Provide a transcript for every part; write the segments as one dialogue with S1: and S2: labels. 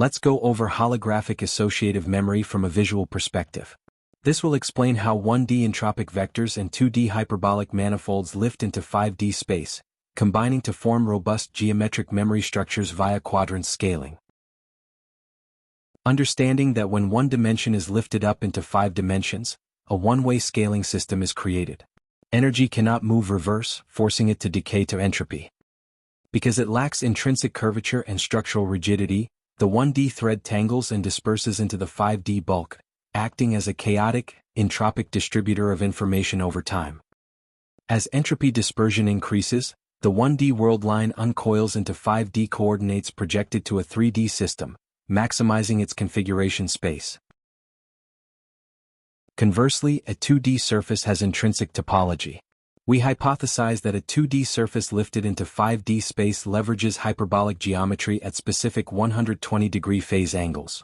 S1: Let's go over holographic associative memory from a visual perspective. This will explain how 1D entropic vectors and 2D hyperbolic manifolds lift into 5D space, combining to form robust geometric memory structures via quadrant scaling. Understanding that when one dimension is lifted up into 5 dimensions, a one-way scaling system is created. Energy cannot move reverse, forcing it to decay to entropy. Because it lacks intrinsic curvature and structural rigidity, the 1D thread tangles and disperses into the 5D bulk, acting as a chaotic, entropic distributor of information over time. As entropy dispersion increases, the 1D world line uncoils into 5D coordinates projected to a 3D system, maximizing its configuration space. Conversely, a 2D surface has intrinsic topology. We hypothesize that a 2D surface lifted into 5D space leverages hyperbolic geometry at specific 120-degree phase angles.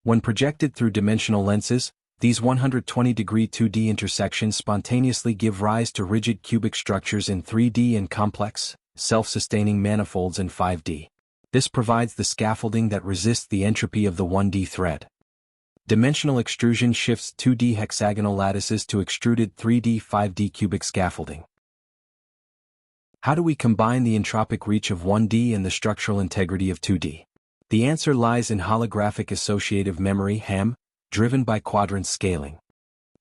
S1: When projected through dimensional lenses, these 120-degree 2D intersections spontaneously give rise to rigid cubic structures in 3D and complex, self-sustaining manifolds in 5D. This provides the scaffolding that resists the entropy of the 1D thread. Dimensional extrusion shifts 2D hexagonal lattices to extruded 3D 5D cubic scaffolding. How do we combine the entropic reach of 1D and the structural integrity of 2D? The answer lies in holographic associative memory (HAM), driven by quadrant scaling.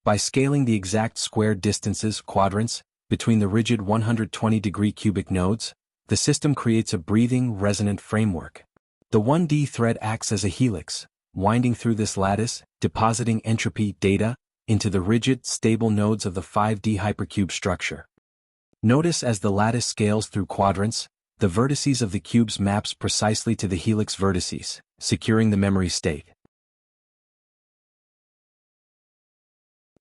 S1: By scaling the exact squared distances quadrants between the rigid 120-degree cubic nodes, the system creates a breathing, resonant framework. The 1D thread acts as a helix, winding through this lattice, depositing entropy data into the rigid, stable nodes of the 5D hypercube structure. Notice as the lattice scales through quadrants, the vertices of the cubes maps precisely to the helix vertices, securing the memory state.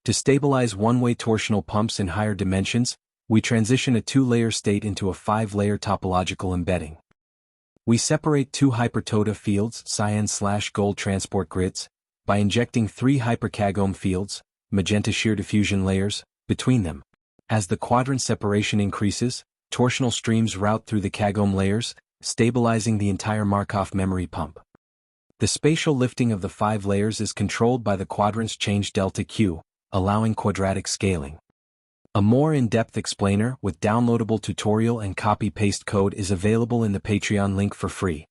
S1: To stabilize one-way torsional pumps in higher dimensions, we transition a 2-layer state into a 5-layer topological embedding. We separate 2 hypertoda fields, cyan/gold transport grids, by injecting 3 hyperkagome fields, magenta shear diffusion layers, between them. As the quadrant separation increases, torsional streams route through the kagome layers, stabilizing the entire Markov memory pump. The spatial lifting of the 5 layers is controlled by the quadrant's change delta Q, allowing quadratic scaling. A more in-depth explainer with downloadable tutorial and copy-paste code is available in the Patreon link for free.